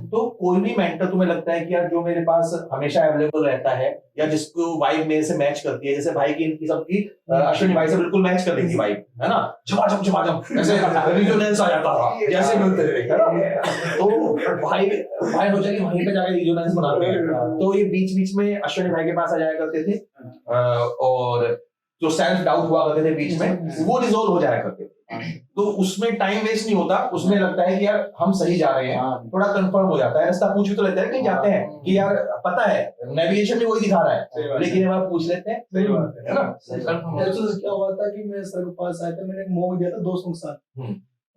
तो कोई भी मेंटर तुम्हें लगता है कि यार जो मेरे पास हमेशा अवेलेबल रहता है या जिसको वाइब मेरे से मैच करती है, जैसे भाई की इनकी सबकी अश्विनी भाई से बिल्कुल मैच कर रही थी वाइब, है ना, झमाझम ऐसे रिजोनेंस आ जाता था जैसे मिलते थे, है ना। तो भाई सोचा कि वहीं पे जाके रिजोनेंस बनाते हैं, तो ये बीच बीच में अश्विनी भाई के पास आ जाया करते थे, और जो सेल्फ डाउट हुआ करते थे बीच में वो रिजोल्व हो जाया करते थे। तो उसमें टाइम वेस्ट नहीं होता, उसमें लगता है कि यार हम सही जा रहे हैं, थोड़ा कंफर्म हो जाता है। रास्ता पूछ भी तो लेते हैं, कहीं जाते हैं कि यार पता है नेविगेशन में वही दिखा रहा है, लेकिन एक बार पूछ लेते हैं, है ना। एक्चुअली क्या हुआ था कि मैं सर के पास आया था, मैंने एक मॉक दिया था दोस्तों के साथ,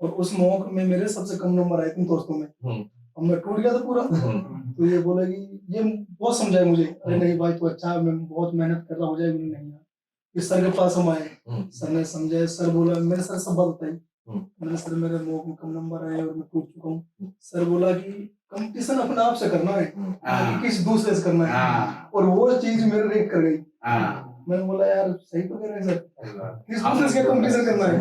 और उस मॉक में मेरे सबसे कम नंबर आए थे दोस्तों में। अब मैं टूट गया था पूरा। तो ये बोला कि ये बहुत समझाया मुझे, अरे नहीं भाई तू अच्छा है, मैं बहुत मेहनत कर रहा, हो जाएगी। नहीं यार, इस सर के पास हम आए, सर ने समझाया, सर बोला, मेरे सर सब बात बताई, मैंने सर मेरे मॉक में कम नंबर आए और मैं टूट चुका हूँ। सर बोला कि कंपटीशन अपने आप से करना है, किस दूसरे से करना है, और वो चीज मेरे रेक कर गई। मैंने बोला यार सही तो कह रहे हैं सर, किस दूसरे से कंपटीशन करना है।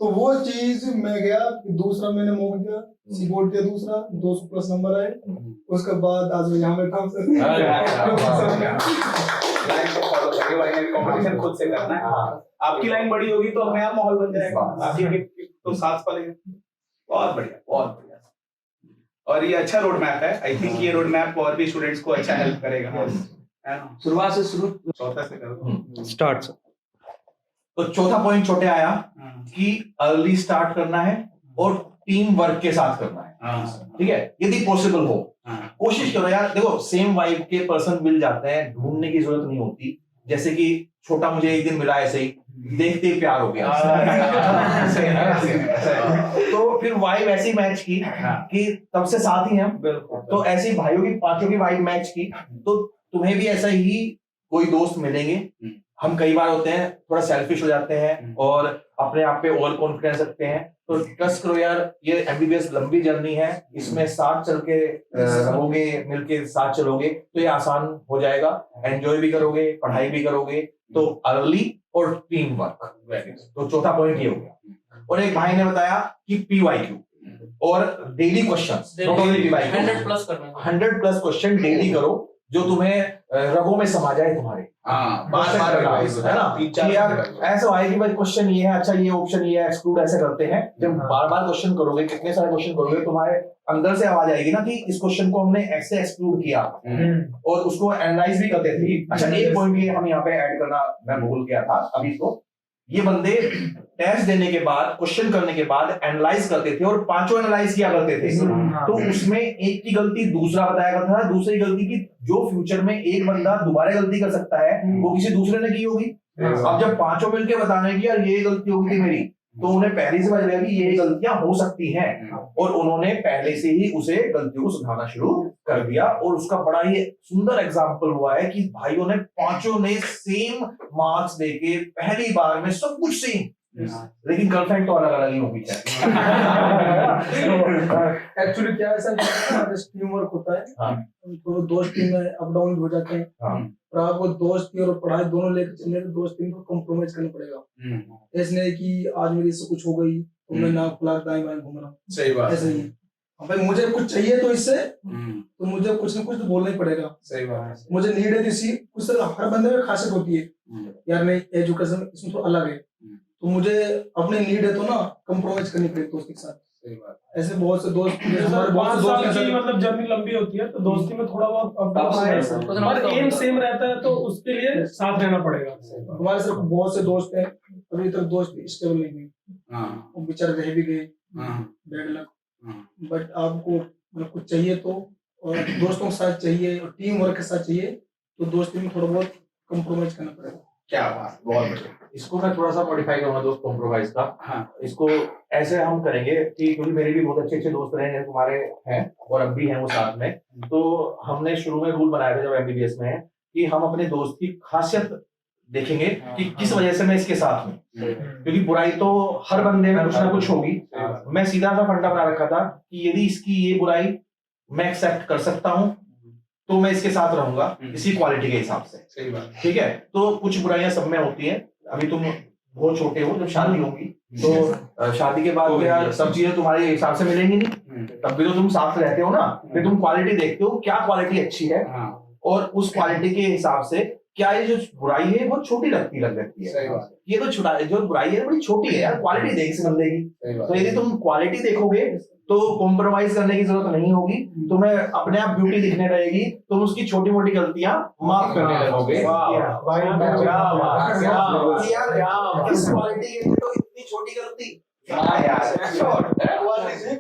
तो वो चीज मैं गया, दूसरा मैंने मॉक दिया, सी बोर्ड दिया दूसरा, 200+ नंबर आए। उसके बाद आज मैं यहाँ बैठा हूँ सर। कंपटीशन खुद से करना है। आपकी लाइन बड़ी होगी तो अपने आप माहौल बन जाएगा, आपकी तो सांस पलेगा। बहुत बढ़िया, बहुत बढ़िया। और ये अच्छा रोड मैप है, आई थिंक ये रोड मैप और भी स्टूडेंट्स को अच्छा हेल्प करेगा, है ना। शुरुआत से शुरू चौथा से करो, स्टार्ट। तो चौथा पॉइंट छोटे आया कि अर्ली स्टार्ट करना है और टीम वर्क के साथ करना है, ठीक है, यदि पॉसिबल हो। कोशिश करो यार, देखो सेम वाइब के पर्सन मिल जाते हैं, ढूंढने की जरूरत नहीं होती। जैसे कि छोटा मुझे एक दिन मिला ऐसे ही, देखते ही प्यार हो गया। तो फिर वाइब ऐसी मैच की कि तब से साथ ही हम, तो ऐसी भाइयों की पांचों की वाइब मैच की, तो तुम्हें भी ऐसा ही कोई दोस्त मिलेंगे। हम कई बार होते हैं थोड़ा सेल्फिश हो जाते हैं और अपने आप पे ओवर कॉन्फिडेंस रखते हैं, तो ट्रस्ट करो यार, ये एमबीबीएस लंबी जर्नी है, इसमें साथ चल के रहोगे, मिलके साथ चलोगे तो ये आसान हो जाएगा, एंजॉय भी करोगे, पढ़ाई भी करोगे। तो अर्ली और टीम वर्क, तो चौथा पॉइंट ये हो गया। और एक भाई ने बताया कि पीवाईक्यू और डेली क्वेश्चंस, 100+ करना है। 100+ क्वेश्चन डेली करो जो तुम्हें रगों में समा जाए तुम्हारे। बार है ना, कि यार ऐसा है कि भाई क्वेश्चन ये है, अच्छा ये ऑप्शन ये है, एक्सक्लूड ऐसे करते हैं। जब बार बार क्वेश्चन करोगे, कितने सारे क्वेश्चन करोगे, तुम्हारे अंदर से आवाज आएगी ना कि इस क्वेश्चन को हमने ऐसे एक्सक्लूड किया, और उसको एनालाइज भी करते थे। अच्छा एक पॉइंट ये हम यहाँ पे ऐड करना मैं भूल गया था अभी, तो ये बंदे टेस्ट देने के बाद, क्वेश्चन करने के बाद एनालाइज करते थे, और पांचों एनालाइज किया करते थे। तो उसमें एक की गलती दूसरा बताया करता था, दूसरी गलती की जो फ्यूचर में एक बंदा दोबारा गलती कर सकता है वो किसी दूसरे ने की होगी। अब जब पांचों मिलके बताने की यार ये गलती होगी थी मेरी, तो उन्हें पहले से समझ गया कि ये गलतियां हो सकती हैं और उन्होंने पहले से ही उसे गलतियों को सुधारना शुरू कर दिया। और उसका बड़ा ही सुंदर एग्जाम्पल हुआ है कि भाइयों ने पांचों ने सेम मार्क्स देके पहली बार में सब कुछ सेम, लेकिन गर्लफ्रेंड तो अलग अलग ही होगी। एक्चुअली क्या ऐसा टीम वर्क होता है, हाँ। तो दोस्ती में अप डाउन हो जाते हैं, हाँ। और आपको दोस्ती और पढ़ाई दोनों लेकर चलने तो दोस्ती को कॉम्प्रोमाइज करना पड़ेगा। ऐसे नहीं कि आज मेरी से कुछ हो गई तो मैं नाक फुला दाएं बाएं घूम रहा हूँ, सही बात ऐसे नहीं है। भाई मुझे कुछ चाहिए तो इससे तो मुझे कुछ ना कुछ तो बोलना ही पड़ेगा। सही बात है। मुझे नीड है किसी कुछ, हर बंदे में खासियत होती है यार, नहीं एजुकेशन इसमें तो अलग है, तो मुझे अपने नीड है तो ना कॉम्प्रोमाइज करनी पड़ेगी दोस्त के साथ। सही बात ऐसे बहुत से दोस्त हमारे 5 साल की मतलब जर्नी लंबी होती है, तो दोस्ती में थोड़ा बहुत अप डाउन पर एम सेम रहता है, तो उसके लिए साथ रहना पड़ेगा। हमारे सिर्फ बहुत से दोस्त हैं, अभी तक दोस्त स्टेबल नहीं हुई, हाँ, वो बेचारे रह भी गए, हाँ, बैड लक। हाँ। बट आपको मतलब कुछ चाहिए तो, और दोस्तों के साथ चाहिए और टीम वर्क के साथ चाहिए, तो दोस्ती में थोड़ा बहुत कॉम्प्रोमाइज करना पड़ेगा। क्या बात, बहुत बढ़िया। इसको मैं थोड़ा सा मॉडिफाई करूंगा दोस्त कॉम्प्रोमाइज का। हाँ। इसको ऐसे हम करेंगे कि क्योंकि मेरे भी बहुत अच्छे अच्छे दोस्त रहे हैं, तुम्हारे हैं और अब भी हैं वो साथ में, तो हमने शुरू में रूल बनाया था जब एमबीबीएस में है कि हम अपने दोस्त की खासियत देखेंगे कि किस वजह से मैं इसके साथ हूँ, क्योंकि बुराई तो हर बंदे में कुछ ना कुछ होगी। मैं सीधा सा फंडा बना रखा था कि यदि इसकी ये बुराई मैं एक्सेप्ट कर सकता हूँ तो मैं इसके साथ रहूंगा इसी क्वालिटी के हिसाब से। सही बात। ठीक है, तो कुछ बुराइयां सब में होती हैं। अभी तुम बहुत छोटे हो, जब शादी होगी तो शादी के बाद यार सब चीजें तुम्हारे हिसाब से मिलेंगी नहीं, तब भी तो तुम साथ रहते हो ना, फिर तुम क्वालिटी देखते हो क्या क्वालिटी अच्छी है, और उस क्वालिटी के हिसाब से क्या ये जो बुराई है बहुत छोटी लगती है। सही बात। ये तो छोटा जो बुराई है बड़ी छोटी है यार, क्वालिटी देख इस बंदे की। तो यदि तुम क्वालिटी देखोगे तो कॉम्प्रोमाइज करने की जरूरत नहीं होगी, तुम्हें अपने आप ब्यूटी दिखने रहेगी, तुम उसकी छोटी मोटी गलतियां माफ करने लगोगे। इस क्वालिटी के तो इतनी छोटी गलती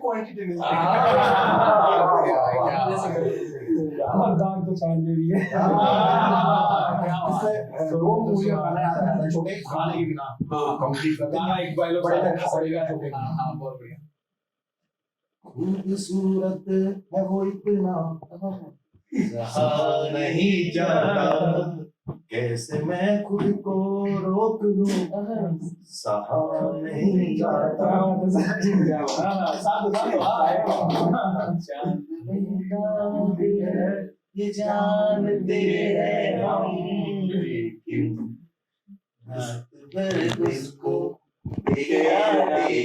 क्वांटिटी नहीं। दाग तो चांद ले लिए। वो मूवी बनाया छोटे खाने के बिना कंप्लीट एक बाइलो बड़े तक पड़ेगा छोटे। हाँ, बहुत बढ़िया। खूबसूरत है वो इतना सहा नहीं जाता, कैसे मैं खुद को रोक लूं, सहा नहीं जाता। ये जानते हैं हम, लेकिन इसको देखे रहा नहीं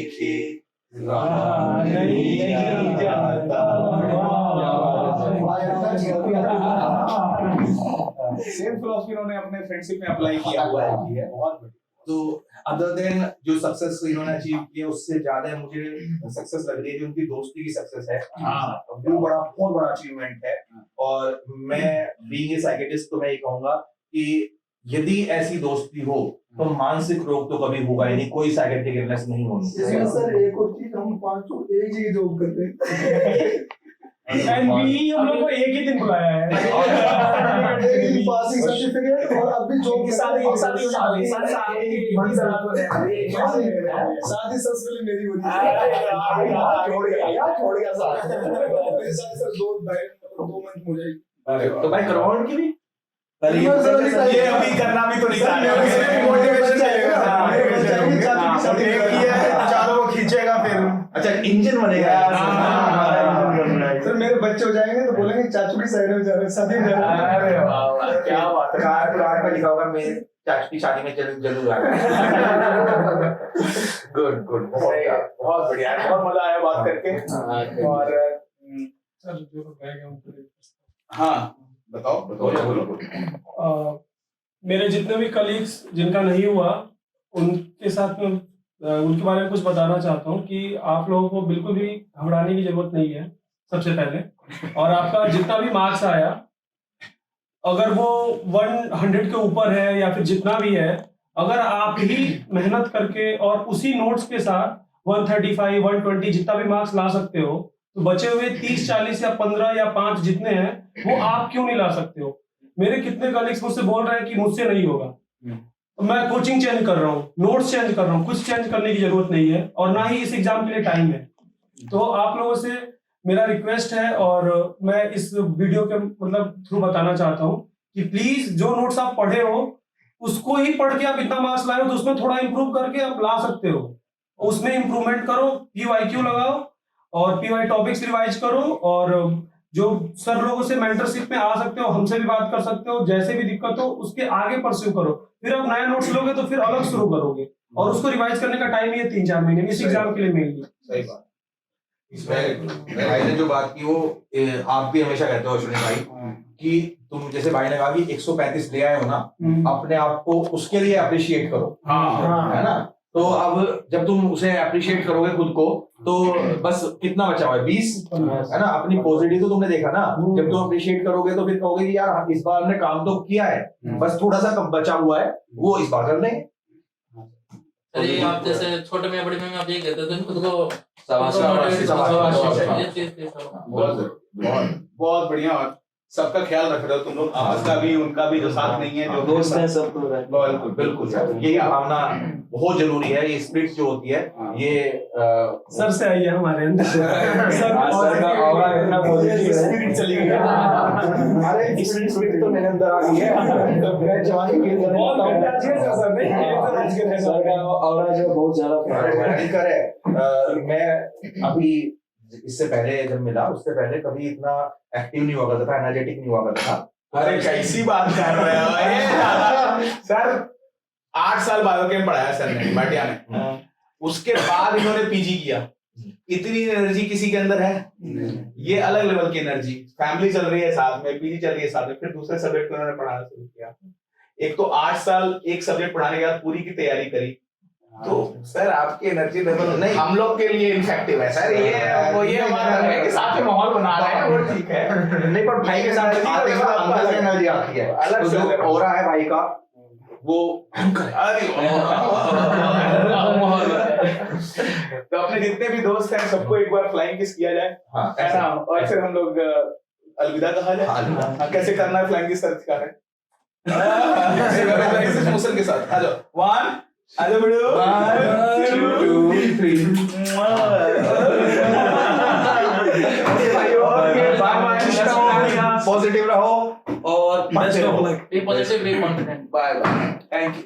जाता। सेम फिलॉसफी इन्होंने अपने फ्रेंडशिप में अप्लाई किया हुआ है। बहुत बढ़िया। तो अदर देन जो सक्सेस इन्होंने अचीव किया उससे ज्यादा मुझे सक्सेस लग रही है जो उनकी दोस्ती की सक्सेस है। वो बहुत बड़ा अचीवमेंट है। और मैं बीइंग ए साइकियाट्रिस्ट तो मैं ये कहूंगा कि यदि ऐसी दोस्ती हो तो मानसिक रोग तो कभी होगा ही नहीं, कोई साइकियाट्रिक इलनेस नहीं होनी। सर एक और चीज, हम पांचों एक जगह जॉब करते हैं, एनबी हम लोग को एक ही दिन बुलाया है। पासिंग सर्टिफिकेट और अभी जॉब के साथ एक साथ ही शादी सक्सेसफुली मेरी हुई छोड़ गया साथ। सर 2 मंथ हो जाएगी। तो भाई करवाओ उनकी भी ये अभी करना भी तो नहीं चाहते, मोटिवेशन चलेगा। चारों को खींचेगा फिर। अच्छा इंजन बनेगा सर मेरे बच्चे हो जाएंगे तो बोलेंगे चाचू की साइड में जा रहे हैं, शादी में जा रहे हैं। अरे वाह क्या बात है। कार पर लिखा होगा मेरे चाचू की शादी में जरूर आएगा। गुड बहुत बढ़िया, बहुत मजा आया बात करके। और सर जो रह गया उनको हाँ बताओ बोलो। मेरे जितने भी कलीग्स जिनका नहीं हुआ उनके साथ में उनके बारे में कुछ बताना चाहता हूँ कि आप लोगों को बिल्कुल भी घबराने की जरूरत नहीं है सबसे पहले। और आपका जितना भी मार्क्स आया, अगर वो 100 के ऊपर है या फिर जितना भी है, अगर आप ही मेहनत करके और उसी नोट्स के साथ 135, 120 जितना भी मार्क्स ला सकते हो, तो बचे हुए 30, 40 या 15 या 5 जितने हैं वो आप क्यों नहीं ला सकते हो। मेरे कितने कलीग्स मुझसे बोल रहे हैं कि मुझसे नहीं होगा, मैं कोचिंग चेंज कर रहा हूँ, नोट्स चेंज कर रहा हूँ, कुछ चेंज करने की जरूरत नहीं है और ना ही इस एग्जाम के लिए टाइम है। तो आप लोगों से मेरा रिक्वेस्ट है और मैं इस वीडियो के मतलब थ्रू बताना चाहता हूँ कि प्लीज जो नोट्स आप पढ़े हो उसको ही पढ़ के आप इतना मार्क्स लाए हो, तो उसमें थोड़ा इंप्रूव करके आप ला सकते हो, उसमें इंप्रूवमेंट करो, PYQ लगाओ और PY टॉपिक्स रिवाइज करो और जो सर लोगों से मेंटरशिप में आ सकते हो, हमसे भी बात कर सकते हो, जैसे भी दिक्कत हो उसके आगे परस्यू करो। फिर आप नया नोट्स लोगे तो फिर अलग शुरू करोगे और उसको रिवाइज करने का टाइम ही है 3-4 महीने इस एग्जाम के लिए मेनली। सही बात। इसमें भाई ने जो बात की वो आप भी हमेशा कहते हो अश्विनी भाई कि तुम जैसे भाई ने कहा कि 135 ले आए हो ना, अपने आप को उसके लिए अप्रिशिएट करो, है ना। तो अब जब तुम उसे अप्रिशिएट करोगे खुद को तो बस कितना बचा हुआ है 20, है ना। अपनी पॉजिटिव तो तुमने देखा ना, जब तुम अप्रिशिएट करोगे तो फिर कहोगे कि यार इस बार हमने काम तो किया है, बस थोड़ा सा कम बचा हुआ है वो इस बार कर लेंगे। चलिए आप जैसे छोटे में बड़े में आप ये कहते थे खुद को बहुत बढ़िया। और सबका ख्याल रख रहे हो तुम लोग, आपस का भी उनका भी जो साथ नहीं है, जो दोस्त हैं सब तो बिल्कुल बिल्कुल यही भावना बहुत जरूरी है। ये स्पिरिट जो होती है ये सर से आई है हमारे अंदर। सर का ऑरा इतना पॉजिटिव है, स्पिरिट चली गई है। अरे स्पिरिट तो मेरे अंदर आ गई है, तो मैं जवानी फील कर रहा हूं। सर का ऑरा जो बहुत ज्यादा भयंकर है। मैं अभी इससे पहले जब मिला उससे पहले कभी इतना एक्टिव नहीं हुआ करता था, एनर्जेटिक नहीं हुआ करता था। अरे कैसी बात कर रहे हो सर। 8 साल बायोकेम पढ़ाया सर ने भाटिया ने, उसके बाद इन्होंने PG किया। इतनी एनर्जी किसी के अंदर है? ये अलग लेवल की एनर्जी। फैमिली चल रही है साथ में, PG चल रही है साथ में, फिर दूसरे सब्जेक्ट को उन्होंने पढ़ाना शुरू किया। एक तो 8 साल एक सब्जेक्ट पढ़ाने के बाद पूरी की तैयारी करी। तो सर आपकी एनर्जी लेवल नहीं हम लोग के लिए इनफेक्टिव है सर। ये बात है कि साथ में माहौल बना रहे हैं, वो ठीक है। नहीं पर भाई के साथ अंदर से एनर्जी आती है, अलग जो ऑरा है भाई का वो अरे तो अपने जितने भी दोस्त हैं सबको एक बार फ्लाइंग किस किया जाए, है ना, और फिर हम लोग अलविदा कहा जाए। कैसे करना है फ्लाइंग किस सिखा रहे हैं इस मोशन के साथ। आ जाओ 1 आ जाओ वीडियो 1 2 3 पॉजिटिव रहो और be positive, be confident. Bye bye, thank you.